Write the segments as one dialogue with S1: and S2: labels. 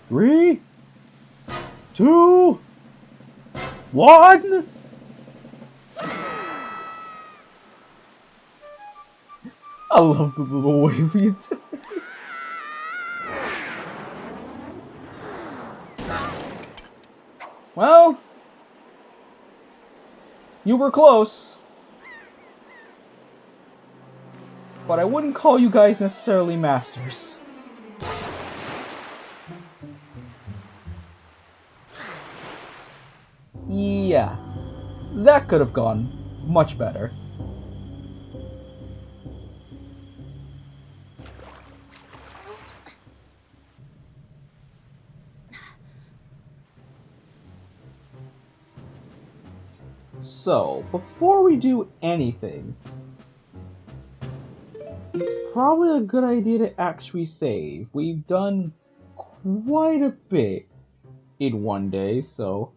S1: 3, 2, 1. I love the little wavies. Well, you were close. But I wouldn't call you guys necessarily masters. Yeah, that could have gone much better. So, before we do anything, it's probably a good idea to actually save. We've done quite a bit in one day, so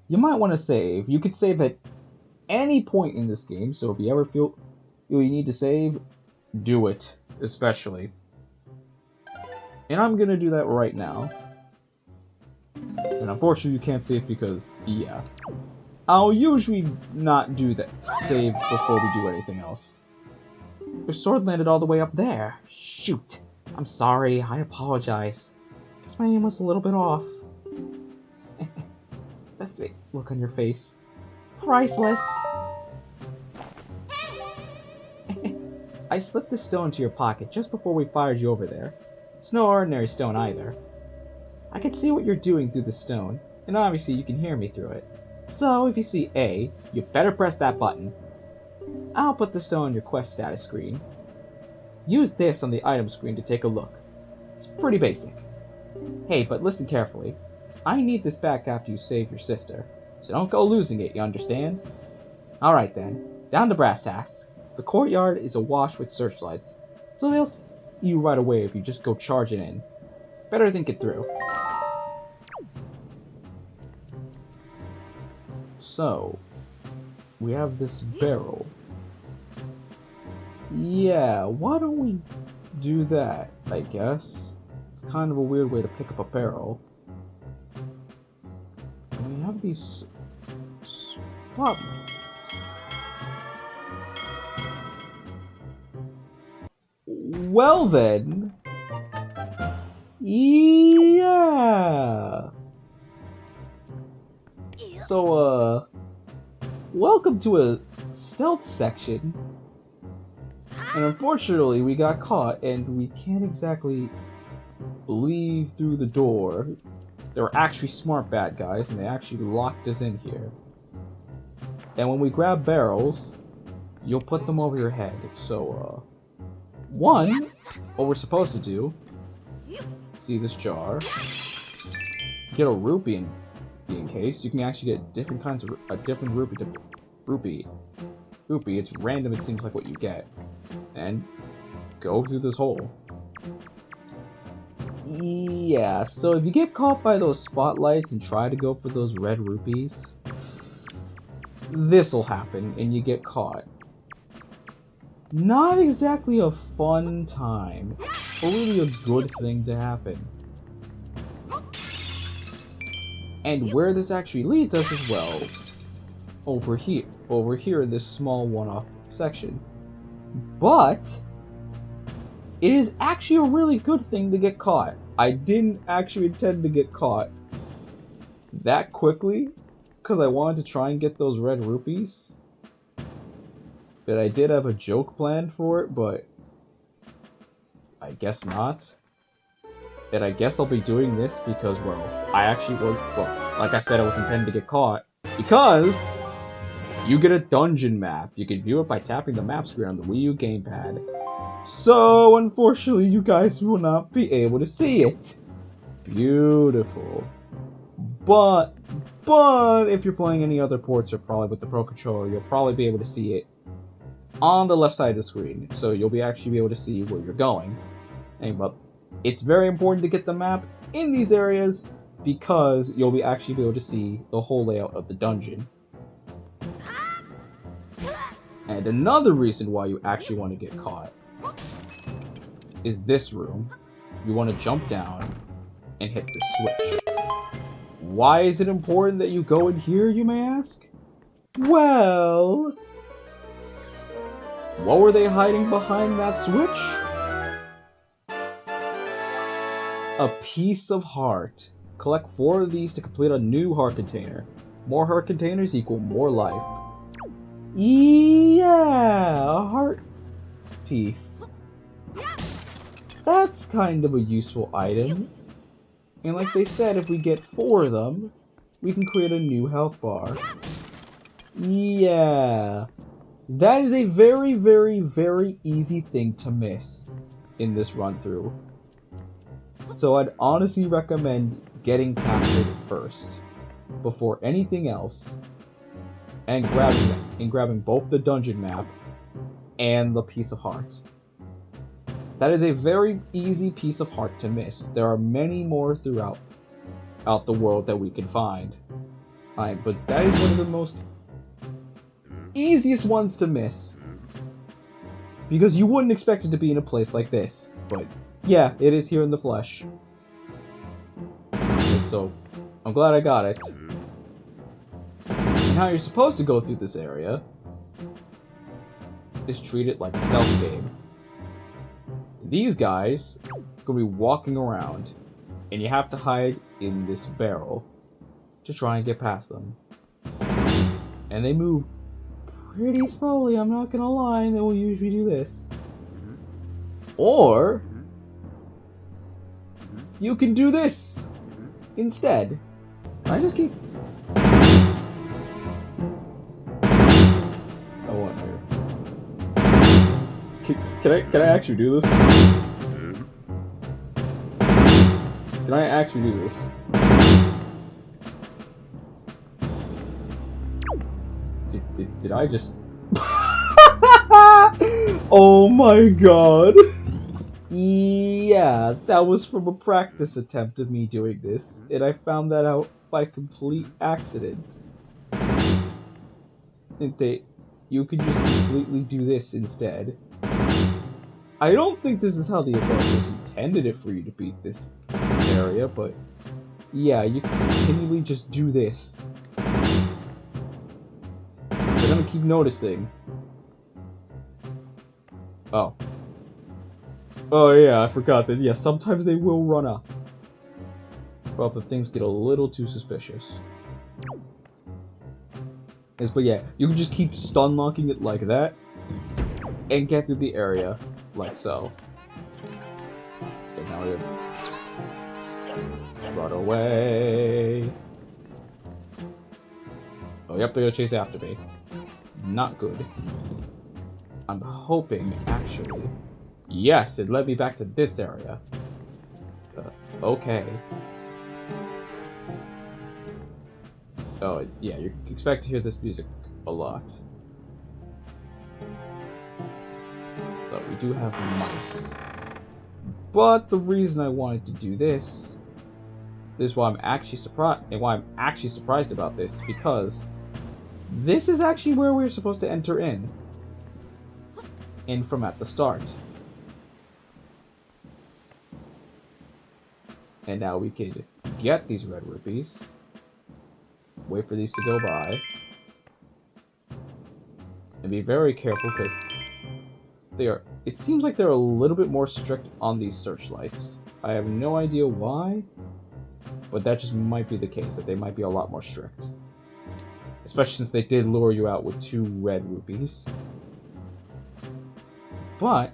S1: you might want to save. You could save at any point in this game, so if you ever feel you need to save, do it, especially. And I'm gonna do that right now. And unfortunately you can't save because, yeah. I'll usually not do that, save before we do anything else. Your sword landed all the way up there. Shoot. I'm sorry, I apologize. Guess my aim was a little bit off. That look on your face. Priceless. I slipped the stone into your pocket just before we fired you over there. It's no ordinary stone either. I can see what you're doing through the stone, and obviously you can hear me through it. So, if you see A, you better press that button. I'll put the stone on your quest status screen. Use this on the item screen to take a look. It's pretty basic. Hey, but listen carefully. I need this back after you save your sister, so don't go losing it, you understand? Alright then, down to brass tacks. The courtyard is awash with searchlights, so they'll see you right away if you just go charging in. Better think it through. So, we have this barrel. Yeah, why don't we do that, I guess? It's kind of a weird way to pick up a barrel. And we have these spotlights. Well then, yeah. So, welcome to a stealth section. And unfortunately, we got caught, and we can't exactly leave through the door. They were actually smart bad guys, and they actually locked us in here. And when we grab barrels, you'll put them over your head. So, one, what we're supposed to do, see this jar, get a rupee in case. You can actually get different kinds of, a different rupee. It's random, it seems like what you get. And go through this hole. Yeah, so if you get caught by those spotlights and try to go for those red rupees, this'll happen and you get caught. Not exactly a fun time, but really a good thing to happen. And where this actually leads us as well, over here in this small one-off section. But it is actually a really good thing to get caught. I didn't actually intend to get caught that quickly, because I wanted to try and get those red rupees. But I did have a joke planned for it, but I guess not. And I guess I'll be doing this because, well, like I said, I was intending to get caught. Because you get a dungeon map. You can view it by tapping the map screen on the Wii U gamepad. So, unfortunately, you guys will not be able to see it. Beautiful. But if you're playing any other ports or probably with the Pro Controller, you'll probably be able to see it on the left side of the screen. So you'll actually be able to see where you're going. But it's very important to get the map in these areas because you'll actually be able to see the whole layout of the dungeon. And another reason why you actually want to get caught is this room. You want to jump down, and hit the switch. Why is it important that you go in here, you may ask? Well, what were they hiding behind that switch? A piece of heart. Collect 4 of these to complete a new heart container. More heart containers equal more life. Yeah, a heart piece. That's kind of a useful item. And like they said, if we get 4 of them, we can create a new health bar. Yeah. That is a very, very, very easy thing to miss in this run-through. So I'd honestly recommend getting past it first, before anything else, and grabbing both the dungeon map and the piece of heart. That is a very easy piece of heart to miss. There are many more throughout the world that we can find. But that is one of the most easiest ones to miss. Because you wouldn't expect it to be in a place like this. But yeah, it is here in the flesh. So, I'm glad I got it. And how you're supposed to go through this area is treat it like a stealth game. These guys are gonna be walking around, and you have to hide in this barrel to try and get past them. And they move pretty slowly, I'm not gonna lie, they will usually do this. Or you can do this instead. I just keep... I want here. Can I actually do this? Can I actually do this? Did I just... Oh my god! Yeah, that was from a practice attempt of me doing this, and I found that out by complete accident. You could just completely do this instead. I don't think this is how the developers intended it for you to beat this area, but yeah, you can continually just do this. They're gonna keep noticing. Oh. Oh yeah, I forgot that. Yeah, sometimes they will run up. Well, but things get a little too suspicious. Yes, but yeah, you can just keep stun locking it like that, and get through the area like so. Okay, now we're run away. Oh, yep, they're gonna chase after me. Not good. I'm hoping, actually. Yes, it led me back to this area. Okay. Oh, yeah, you expect to hear this music a lot. So, we do have mice. But the reason I wanted to do this is why I'm actually surprised about this, because this is actually where we're supposed to enter in from at the start. And now we can get these red rupees, wait for these to go by, and be very careful because it seems like they're a little bit more strict on these searchlights. I have no idea why, but that just might be the case, that they might be a lot more strict. Especially since they did lure you out with 2 red rupees. But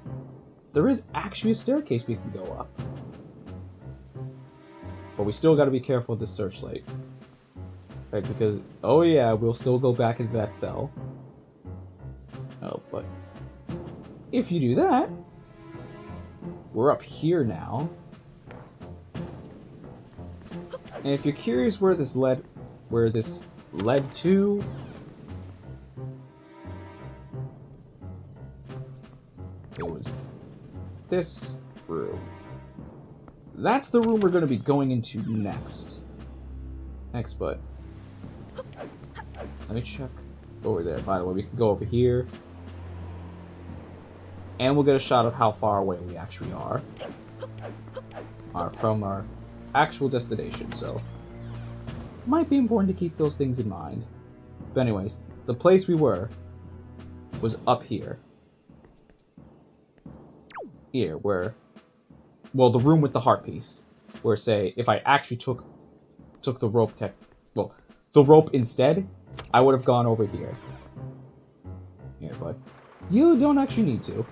S1: there is actually a staircase we can go up. But we still gotta be careful with this searchlight. Right, because, oh yeah, we'll still go back into that cell. Oh, but if you do that, we're up here now. And if you're curious where this led to, it was this room. That's the room we're going to be going into next. But let me check over there. By the way, we can go over here, and we'll get a shot of how far away we actually are from our actual destination, so might be important to keep those things in mind. But anyways, the place we were was up here. Here, where, well, the room with the heart piece, where, say, if I actually took the rope the rope instead, I would have gone over here. Here, but you don't actually need to.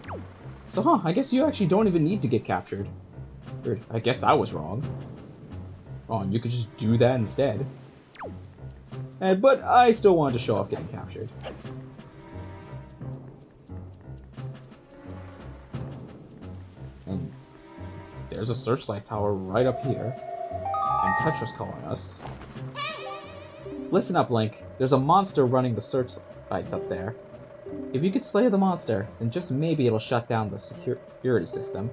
S1: So, I guess you actually don't even need to get captured. Weird. I guess I was wrong. Oh, you could just do that instead. But I still wanted to show off getting captured. And there's a searchlight tower right up here. And Tetra's calling us. Listen up, Link. There's a monster running the searchlights up there. If you could slay the monster, then just maybe it'll shut down the security system.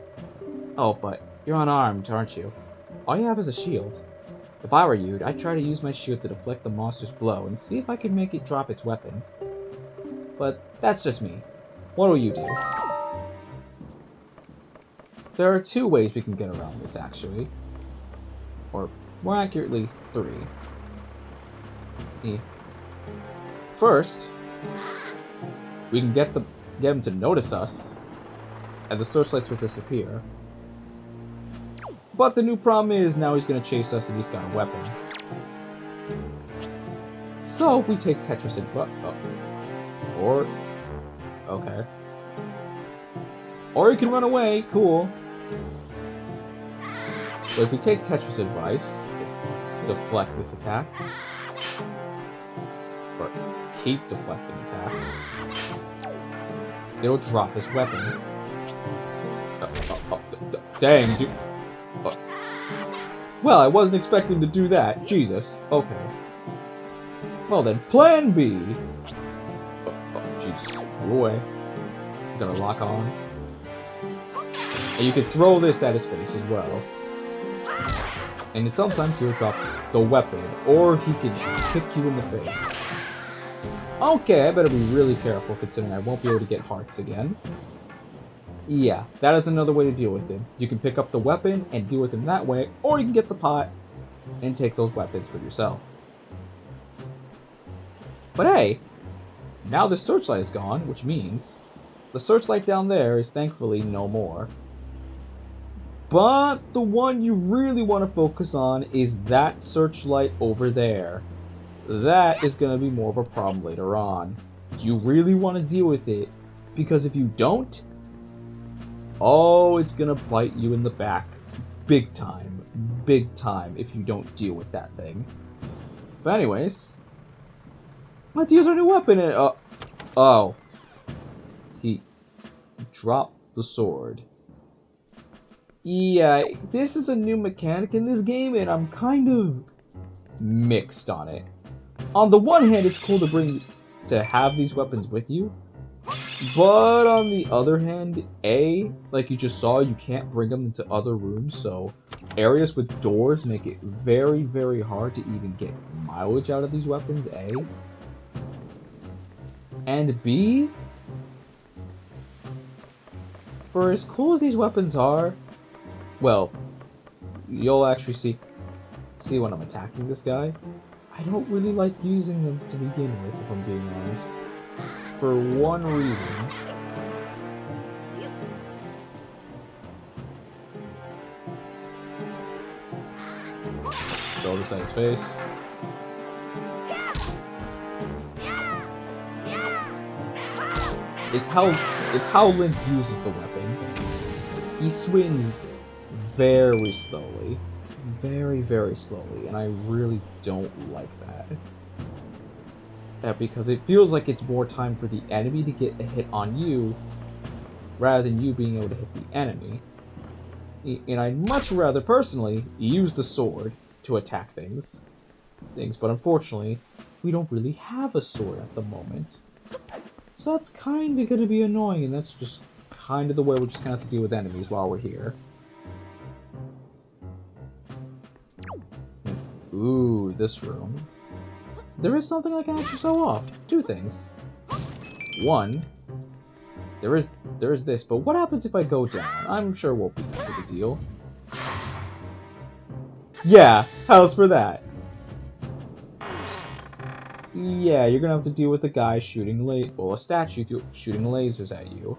S1: Oh, but you're unarmed, aren't you? All you have is a shield. If I were you, I'd try to use my shield to deflect the monster's blow and see if I can make it drop its weapon. But that's just me. What will you do? There are 2 ways we can get around this, actually. Or, more accurately, 3. First, we can get him to notice us, and the searchlights will disappear. But the new problem is now he's going to chase us and he's got a weapon. So we take Tetris okay. Or he can run away, cool. But if we take Tetris' advice, deflect this attack, or keep deflecting attacks, it'll drop his weapon. Dang, dude. Well, I wasn't expecting to do that. Jesus. Okay. Well then, plan B. Jeez. Go away. Gonna lock on. And you can throw this at his face as well. And sometimes he'll drop the weapon, or he can kick you in the face. Okay, I better be really careful considering I won't be able to get hearts again. Yeah, that is another way to deal with him. You can pick up the weapon and deal with him that way, or you can get the pot and take those weapons for yourself. But hey, now the searchlight is gone, which means the searchlight down there is thankfully no more. But the one you really want to focus on is that searchlight over there. That is going to be more of a problem later on. You really want to deal with it, because if you don't, oh, it's gonna bite you in the back. Big time if you don't deal with that thing. But anyways, let's use our new weapon and, oh. He dropped the sword. Yeah, this is a new mechanic in this game and I'm kind of mixed on it. On the one hand, it's cool to have these weapons with you. But on the other hand, like you just saw, you can't bring them into other rooms, so areas with doors make it very, very hard to even get mileage out of these weapons, A. And B, for as cool as these weapons are, well, you'll actually see when I'm attacking this guy, I don't really like using them to begin with, if I'm being honest. For one reason. Throw this at his face. It's how Link uses the weapon. He swings very slowly. Very, very slowly, and I really don't like that. Because it feels like it's more time for the enemy to get a hit on you, rather than you being able to hit the enemy. And I'd much rather, personally, use the sword to attack things. But unfortunately, we don't really have a sword at the moment. So that's kind of going to be annoying, and that's just kind of the way we're just going to have to deal with enemies while we're here. Ooh, this room. There is something I can actually show off. 2 things. One, there is this, but what happens if I go down? I'm sure it won't be that big a deal. Yeah, how's for that? Yeah, you're gonna have to deal with a guy shooting a statue shooting lasers at you.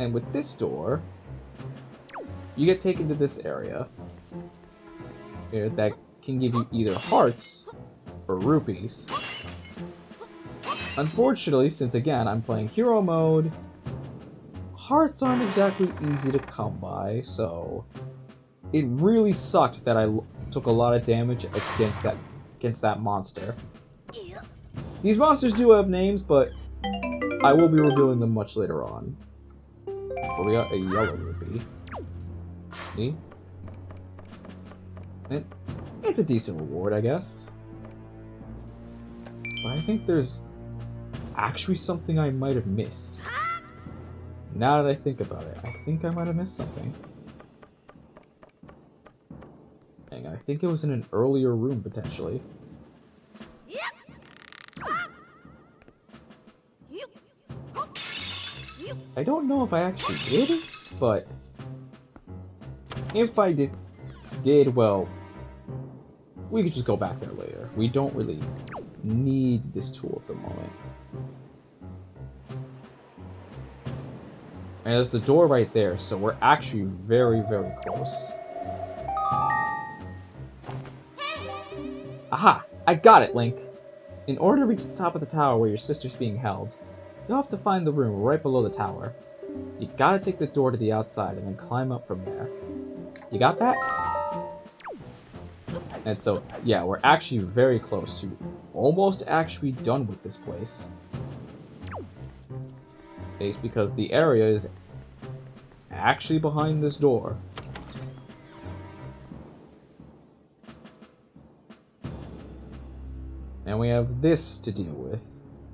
S1: And with this door, you get taken to this area that can give you either hearts or rupees. Unfortunately, since again I'm playing hero mode, hearts aren't exactly easy to come by, so it really sucked that I took a lot of damage against that monster. These monsters do have names, but I will be revealing them much later on. But we got a yellow rupee. See? It's a decent reward, I guess. But I think there's actually something I might have missed. Now that I think about it, I think I might have missed something. Hang on, I think it was in an earlier room, potentially. I don't know if I actually did, but if I did, well, we could just go back there later. We don't really need this tool at the moment. And there's the door right there, so we're actually very, very close. Aha! I got it, Link! In order to reach the top of the tower where your sister's being held, you'll have to find the room right below the tower. You gotta take the door to the outside and then climb up from there. You got that? And so, yeah, we're actually very close to almost actually done with this place. It's because the area is actually behind this door. And we have this to deal with.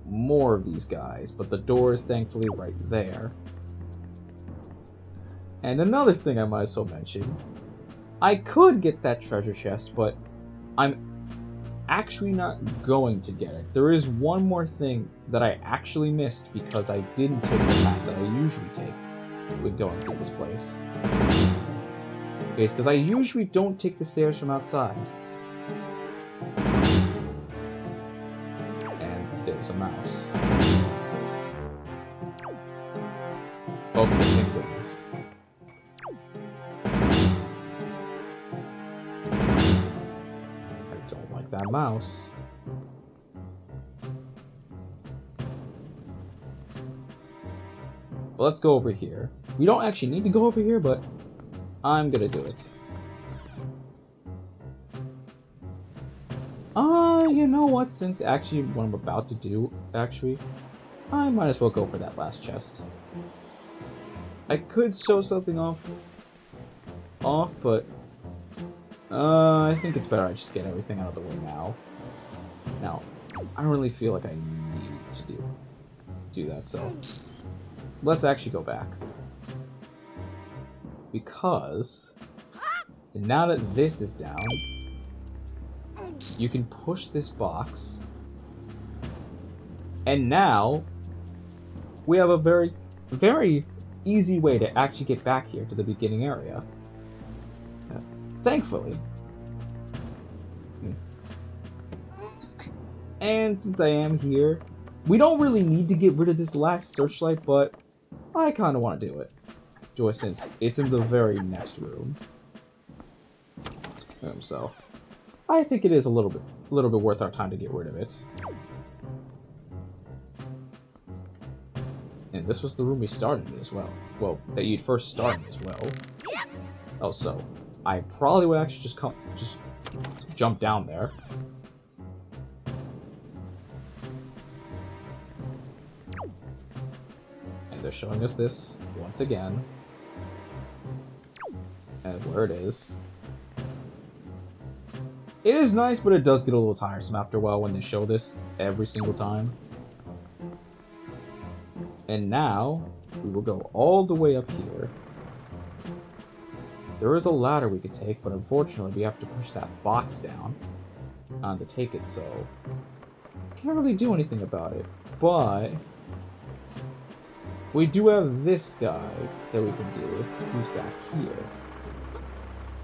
S1: More of these guys, but the door is thankfully right there. And another thing I might as well mention, I could get that treasure chest, but I'm actually not going to get it. There is one more thing that I actually missed because I didn't take the path that I usually take when going through this place. Okay, it's because I usually don't take the stairs from outside. And there's a mouse. Okay, thank goodness. I don't like that mouse. Well, let's go over here. We don't actually need to go over here, but I'm gonna do it. You know what? Since actually what I'm about to do, actually, I might as well go for that last chest. I could show something off, but I think it's better I just get everything out of the way now. Now, I don't really feel like I need to do that, so let's actually go back. Because now that this is down, you can push this box, and now we have a very, very easy way to actually get back here to the beginning area. Thankfully. And since I am here, we don't really need to get rid of this last searchlight, but I kind of want to do it. Just since it's in the very next room. So, I think it is a little bit worth our time to get rid of it. And this was the room we started in as well. Well, that you'd first start in as well. Oh, so I probably would actually just jump down there. And they're showing us this once again. And where it is. It is nice, but it does get a little tiresome after a while when they show this every single time. And now, we will go all the way up here. There is a ladder we could take, but unfortunately we have to push that box down to take it, so can't really do anything about it. But we do have this guy that we can do. He's back here.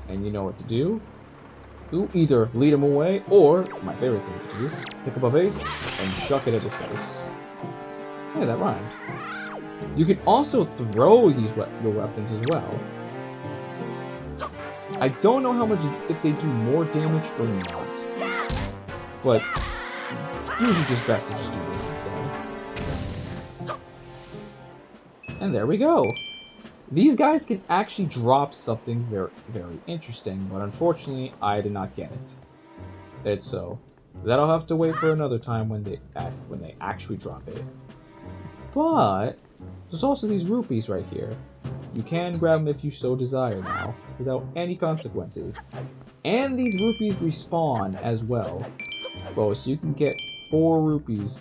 S1: And you know what to do? You either lead him away, or, my favorite thing to do, pick up a vase and chuck it at his face. Hey, that rhymed. You can also throw these your weapons as well. I don't know how much, if they do more damage or not. But, usually just best to just do this instead. And there we go. These guys can actually drop something very, very interesting, but unfortunately, I did not get it. It's so. That'll have to wait for another time when they actually drop it. But there's also these rupees right here. You can grab them if you so desire now, without any consequences. And these rupees respawn as well. Well, so you can get 4 rupees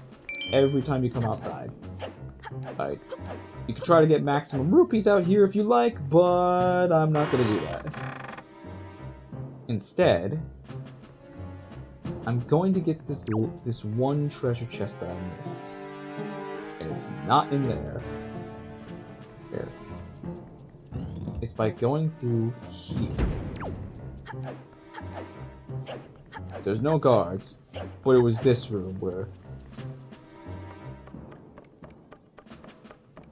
S1: every time you come outside. Like, you can try to get maximum rupees out here if you like, but I'm not going to do that. Instead, I'm going to get this one treasure chest that I missed. And it's not in there. There. It's by going through here. There's no guards, but it was this room where...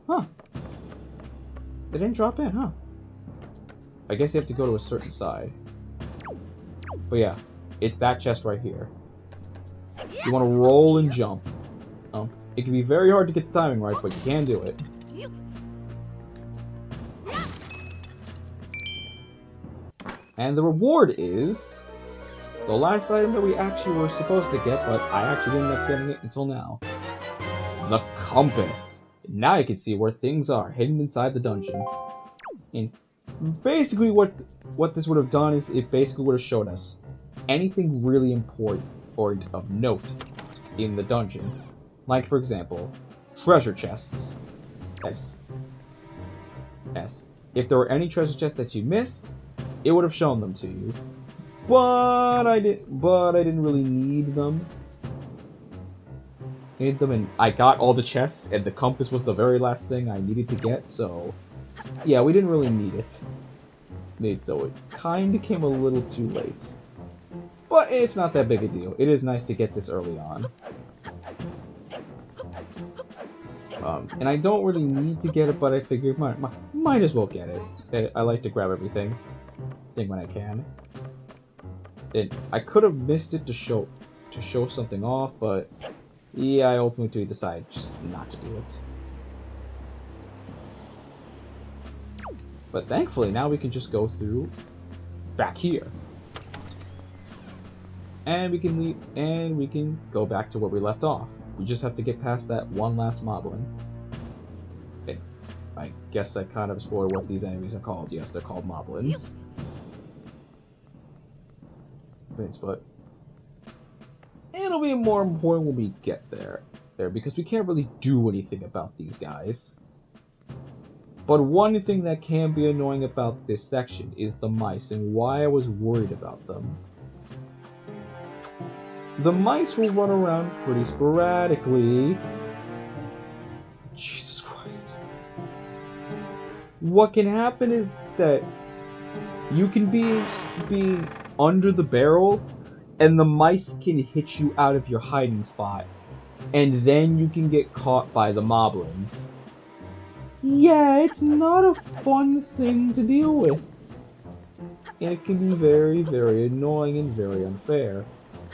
S1: Huh. They didn't drop in, huh? I guess you have to go to a certain side. But yeah, it's that chest right here. You want to roll and jump. It can be very hard to get the timing right, but you can do it. And the reward is the last item that we actually were supposed to get, but I actually didn't end up getting it until now. The compass. Now you can see where things are hidden inside the dungeon. And basically what this would have done is it basically would have shown us anything really important or of note in the dungeon. Like, for example, treasure chests. Yes. If there were any treasure chests that you missed, it would have shown them to you. But I didn't really need them. And I got all the chests, and the compass was the very last thing I needed to get, so... Yeah, we didn't really need it. So it kinda came a little too late. But it's not that big a deal. It is nice to get this early on. And I don't really need to get it, but I figured might as well get it. I like to grab everything when I can. I could have missed it to show something off, but... Yeah, I ultimately decided just not to do it. But thankfully, now we can just go through back here. And we can leave, and we can go back to where we left off. We just have to get past that one last moblin. Okay. I guess I kind of spoiled what these enemies are called. Yes, they're called moblins. But it'll be more important when we get there, because we can't really do anything about these guys. But one thing that can be annoying about this section is the mice, and why I was worried about them. The mice will run around pretty sporadically. Jesus Christ. What can happen is that you can be under the barrel, and the mice can hit you out of your hiding spot, and then you can get caught by the moblins. Yeah, it's not a fun thing to deal with. And it can be very, very annoying and very unfair.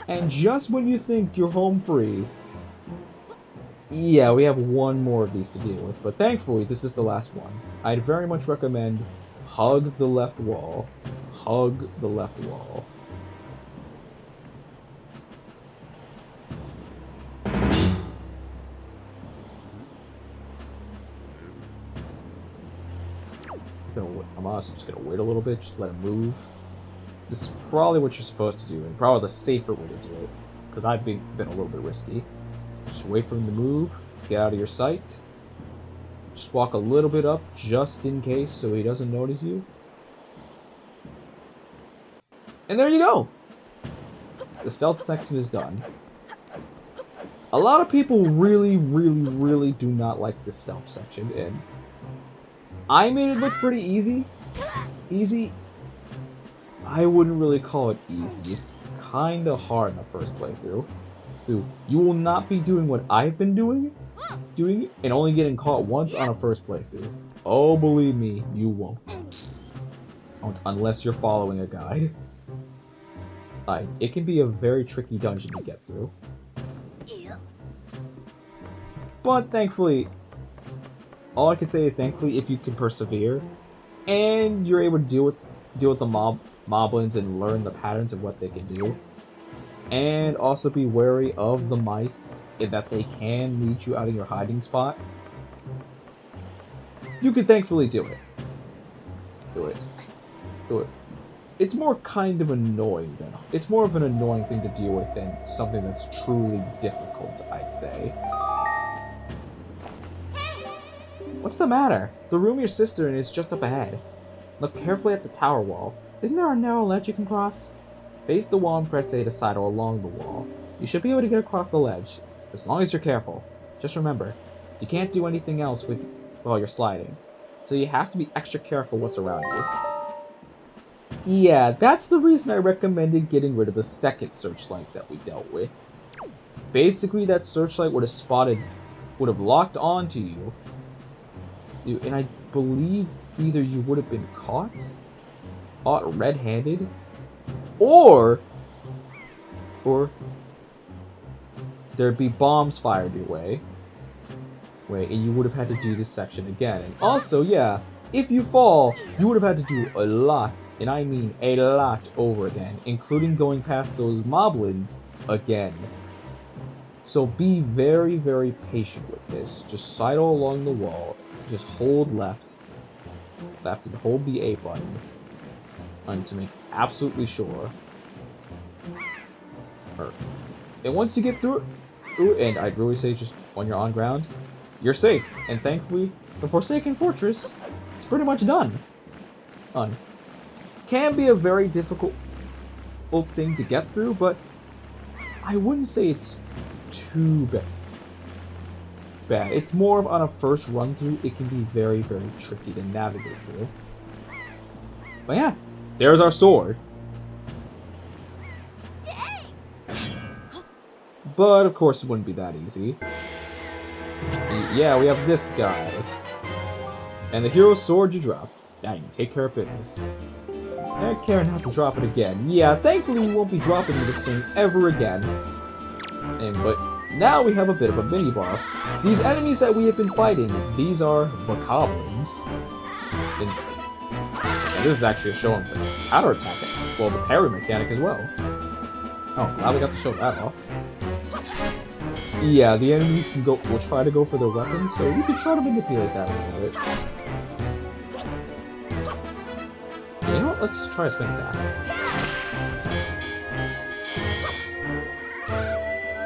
S1: And just when you think you're home free, yeah, we have one more of these to deal with, but thankfully this is the last one. I'd very much recommend hug the left wall. Hug the left wall. I'm honestly just gonna wait a little bit, just let him move. This is probably what you're supposed to do, and probably the safer way to do it, because I've been a little bit risky. Just wait for him to move, get out of your sight. Just walk a little bit up, just in case, so he doesn't notice you. And there you go! The stealth section is done. A lot of people really, really, really do not like this stealth section, and I made it look pretty easy. I wouldn't really call it easy. It's kinda hard in the first playthrough. Dude, you will not be doing what I've been doing and only getting caught once on a first playthrough. Oh, believe me, you won't, unless you're following a guide. It can be a very tricky dungeon to get through. But thankfully, all I can say is thankfully if you can persevere and you're able to deal with the moblins and learn the patterns of what they can do. And also be wary of the mice in that they can lead you out of your hiding spot. You can thankfully do it. Do it. Do it. It's more kind of annoying than it's more of an annoying thing to deal with than something that's truly difficult, I'd say. What's the matter? The room your sister in is just up ahead. Look carefully at the tower wall. Isn't there a narrow ledge you can cross? Face the wall and press A to sidle along the wall. You should be able to get across the ledge, as long as you're careful. Just remember, you can't do anything else while you're sliding, so you have to be extra careful what's around you. Yeah, that's the reason I recommended getting rid of the second searchlight that we dealt with. Basically, that searchlight would have locked onto you, and I believe either you would have been caught red-handed, or there'd be bombs fired your way, and you would have had to do this section again. And also, yeah, if you fall, you would have had to do a lot, and I mean a lot over again, including going past those moblins again. So be very, very patient with this. Just sidle along the wall, just hold left, and hold the A button, and to make absolutely sure. And once you get through it, and I'd really say just when you're on ground, you're safe. And thankfully, the Forsaken Fortress is pretty much done. Can be a very difficult thing to get through, but I wouldn't say it's too bad. It's more of on a first run through, it can be very, very tricky to navigate through. But yeah, there's our sword. But of course it wouldn't be that easy. Yeah, we have this guy. And the hero sword you drop. Now you can take care of business. Take care not to drop it again. Yeah, thankfully we won't be dropping this thing ever again. But now we have a bit of a mini-boss. These enemies that we have been fighting, these are bokoblins. And this is actually showing the counter attack. Well, the parry mechanic as well. Oh, glad we got to show that off. Yeah, the enemies will try to go for their weapons, so you can try to manipulate that a little bit. Yeah, you know what? Let's try a spin attack.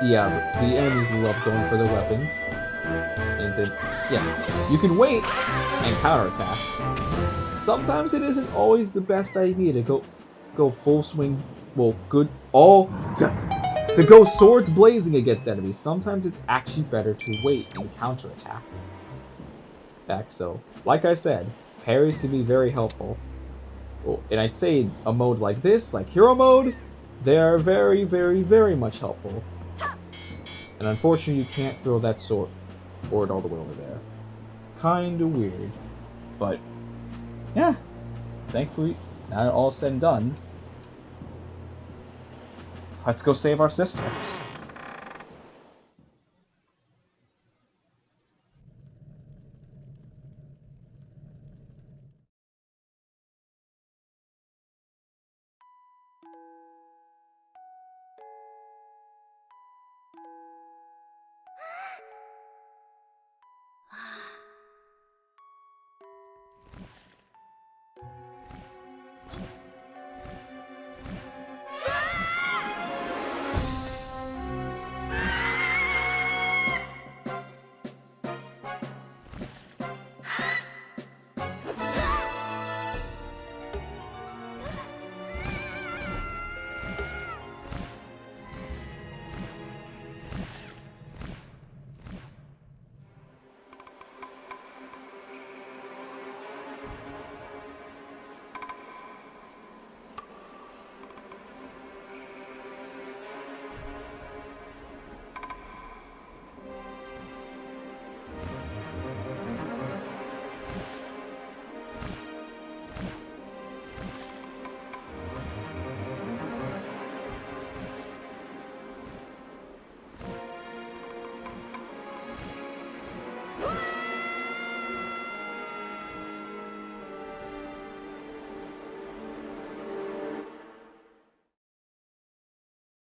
S1: Yeah, the enemies love going for their weapons. And then, yeah, you can wait and counterattack. Sometimes it isn't always the best idea to go full swing, to go swords blazing against enemies. Sometimes it's actually better to wait and counterattack. So, like I said, parries can be very helpful. And I'd say a mode like this, like hero mode, they are very, very, very much helpful. And unfortunately, you can't throw that sword all the way over there. Kinda weird. But, yeah. Thankfully, now all said and done, let's go save our sister.